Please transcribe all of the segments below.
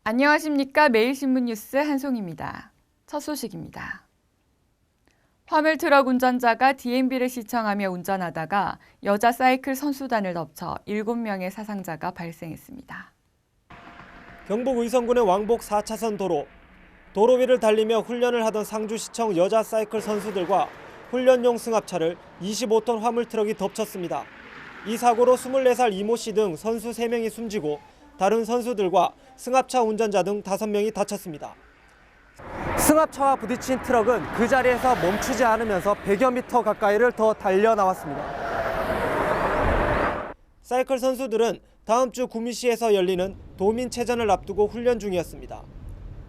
안녕하십니까. 매일신문 뉴스 한송입니다. 첫 소식입니다. 화물트럭 운전자가 DMB를 시청하며 운전하다가 여자 사이클 선수단을 덮쳐 7명의 사상자가 발생했습니다. 경북 의성군의 왕복 4차선 도로 위를 달리며 훈련을 하던 상주시청 여자 사이클 선수들과 훈련용 승합차를 25톤 화물트럭이 덮쳤습니다. 이 사고로 24살 이모 씨 등 선수 3명이 숨지고 다른 선수들과 승합차 운전자 등 5명이 다쳤습니다. 승합차와 부딪힌 트럭은 그 자리에서 멈추지 않으면서 100여 미터 가까이를 더 달려 나왔습니다. 사이클 선수들은 다음 주 구미시에서 열리는 도민체전을 앞두고 훈련 중이었습니다.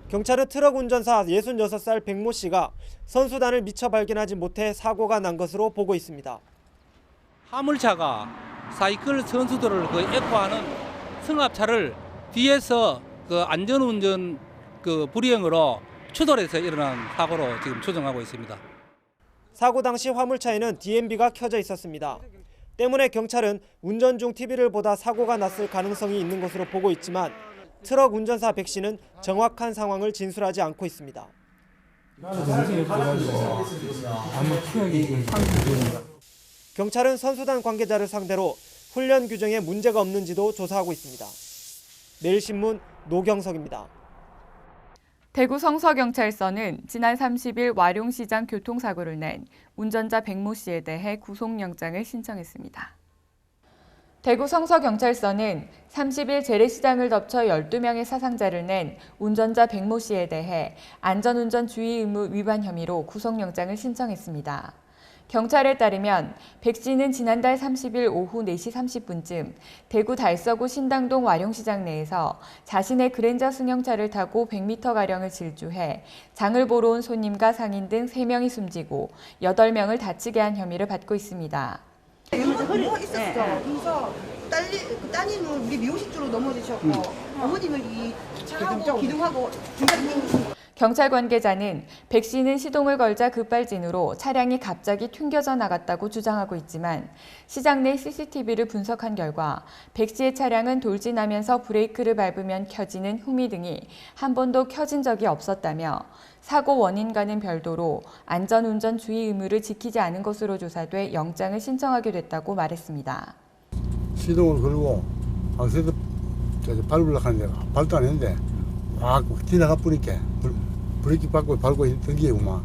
경찰은 트럭 운전사 66살 백모 씨가 선수단을 미처 발견하지 못해 사고가 난 것으로 보고 있습니다. 화물차가 사이클 선수들을 애포하는 승합차를 뒤에서 안전운전 불이행으로 추돌해서 일어난 사고로 지금 추정하고 있습니다. 사고 당시 화물차에는 DMB가 켜져 있었습니다. 때문에 경찰은 운전 중 TV를 보다 사고가 났을 가능성이 있는 것으로 보고 있지만 트럭 운전사 백 씨는 정확한 상황을 진술하지 않고 있습니다. 경찰은 선수단 관계자를 상대로 훈련 규정에 문제가 없는지도 조사하고 있습니다. 매일신문 노경석입니다. 대구 성서경찰서는 지난 30일 와룡시장 교통사고를 낸 운전자 백모 씨에 대해 구속영장을 신청했습니다. 대구 성서경찰서는 30일 재래시장을 덮쳐 12명의 사상자를 낸 운전자 백모 씨에 대해 안전운전 주의 의무 위반 혐의로 구속영장을 신청했습니다. 경찰에 따르면 백 씨는 지난달 30일 오후 4시 30분쯤 대구 달서구 신당동 와룡시장 내에서 자신의 그랜저 승용차를 타고 100m가량을 질주해 장을 보러 온 손님과 상인 등 3명이 숨지고 8명을 다치게 한 혐의를 받고 있습니다. 뭐가 있었어. 그래서 따님은 우리 미용실 쪽으로 넘어지셨고 어머님은 이 차하고 기둥하고 중간에 땡기신. 경찰 관계자는 백 씨는 시동을 걸자 급발진으로 차량이 갑자기 튕겨져 나갔다고 주장하고 있지만 시장 내 CCTV를 분석한 결과 백 씨의 차량은 돌진하면서 브레이크를 밟으면 켜지는 후미등이 한 번도 켜진 적이 없었다며 사고 원인과는 별도로 안전운전 주의 의무를 지키지 않은 것으로 조사돼 영장을 신청하게 됐다고 말했습니다. 시동을 걸고 악셀도 밟으려고 하는데 밟도 안 했는데 막 지나가 버리니까 브레이크 밟고 던지구만.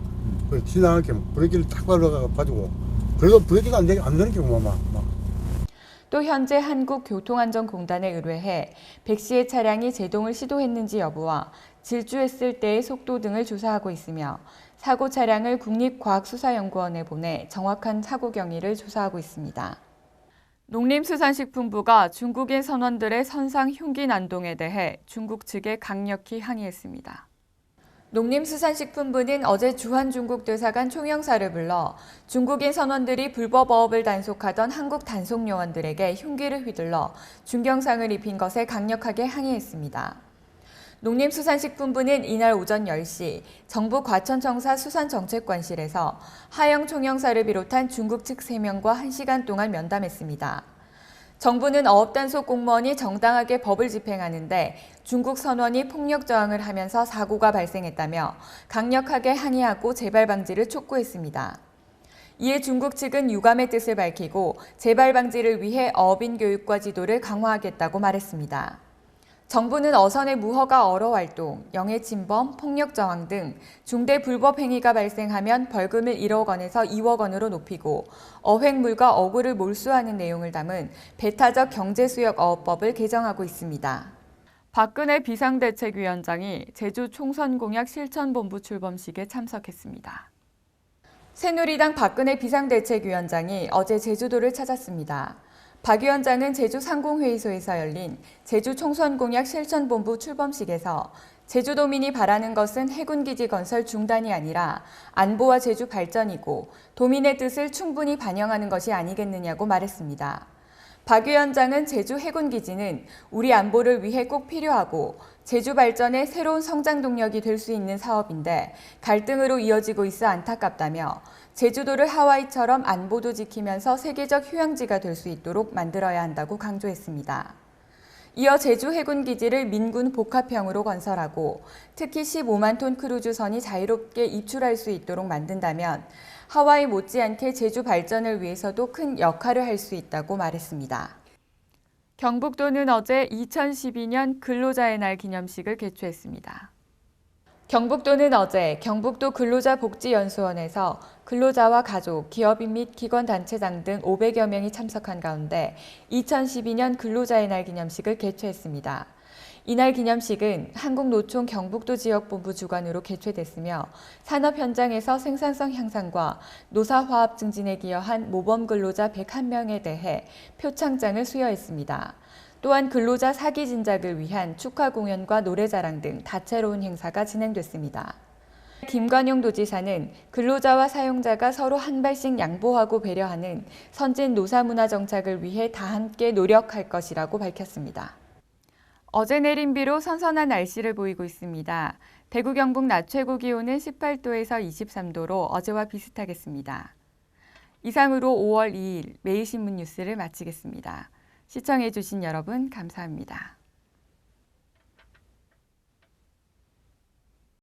지나가게 브레이크를 탁 밟아가지고 그래도 브레이크가 안 되는 게구만 막. 또 현재 한국교통안전공단에 의뢰해 백 씨의 차량이 제동을 시도했는지 여부와 질주했을 때의 속도 등을 조사하고 있으며 사고 차량을 국립과학수사연구원에 보내 정확한 사고 경위를 조사하고 있습니다. 농림수산식품부가 중국인 선원들의 선상 흉기 난동에 대해 중국 측에 강력히 항의했습니다. 농림수산식품부는 어제 주한 중국 대사관 총영사를 불러 중국인 선원들이 불법 어업을 단속하던 한국 단속요원들에게 흉기를 휘둘러 중경상을 입힌 것에 강력하게 항의했습니다. 농림수산식품부는 이날 오전 10시 정부 과천청사 수산정책관실에서 하영 총영사를 비롯한 중국 측 3명과 1시간 동안 면담했습니다. 정부는 어업단속 공무원이 정당하게 법을 집행하는데 중국 선원이 폭력 저항을 하면서 사고가 발생했다며 강력하게 항의하고 재발 방지를 촉구했습니다. 이에 중국 측은 유감의 뜻을 밝히고 재발 방지를 위해 어업인 교육과 지도를 강화하겠다고 말했습니다. 정부는 어선의 무허가 어로 활동, 영해 침범, 폭력 저항 등 중대 불법 행위가 발생하면 벌금을 1억 원에서 2억 원으로 높이고 어획물과 어구를 몰수하는 내용을 담은 배타적 경제수역 어업법을 개정하고 있습니다. 박근혜 비상대책위원장이 제주 총선 공약 실천본부 출범식에 참석했습니다. 새누리당 박근혜 비상대책위원장이 어제 제주도를 찾았습니다. 박 위원장은 제주 상공회의소에서 열린 제주 총선 공약 실천본부 출범식에서 제주도민이 바라는 것은 해군기지 건설 중단이 아니라 안보와 제주 발전이고 도민의 뜻을 충분히 반영하는 것이 아니겠느냐고 말했습니다. 박 위원장은 제주 해군기지는 우리 안보를 위해 꼭 필요하고 제주 발전의 새로운 성장 동력이 될 수 있는 사업인데 갈등으로 이어지고 있어 안타깝다며 제주도를 하와이처럼 안보도 지키면서 세계적 휴양지가 될 수 있도록 만들어야 한다고 강조했습니다. 이어 제주 해군기지를 민군 복합형으로 건설하고 특히 15만 톤 크루즈선이 자유롭게 입출할 수 있도록 만든다면 하와이 못지않게 제주 발전을 위해서도 큰 역할을 할 수 있다고 말했습니다. 경북도는 어제 2012년 근로자의 날 기념식을 개최했습니다. 경북도는 어제 경북도 근로자복지연수원에서 근로자와 가족, 기업인 및 기관단체장 등 500여 명이 참석한 가운데 2012년 근로자의 날 기념식을 개최했습니다. 이날 기념식은 한국노총 경북도 지역본부 주관으로 개최됐으며 산업 현장에서 생산성 향상과 노사 화합 증진에 기여한 모범 근로자 101명에 대해 표창장을 수여했습니다. 또한 근로자 사기 진작을 위한 축하 공연과 노래자랑 등 다채로운 행사가 진행됐습니다. 김관용 도지사는 근로자와 사용자가 서로 한 발씩 양보하고 배려하는 선진 노사문화 정착을 위해 다 함께 노력할 것이라고 밝혔습니다. 어제 내린 비로 선선한 날씨를 보이고 있습니다. 대구 경북 낮 최고 기온은 18도에서 23도로 어제와 비슷하겠습니다. 이상으로 5월 2일 매일신문 뉴스를 마치겠습니다. 시청해주신 여러분 감사합니다.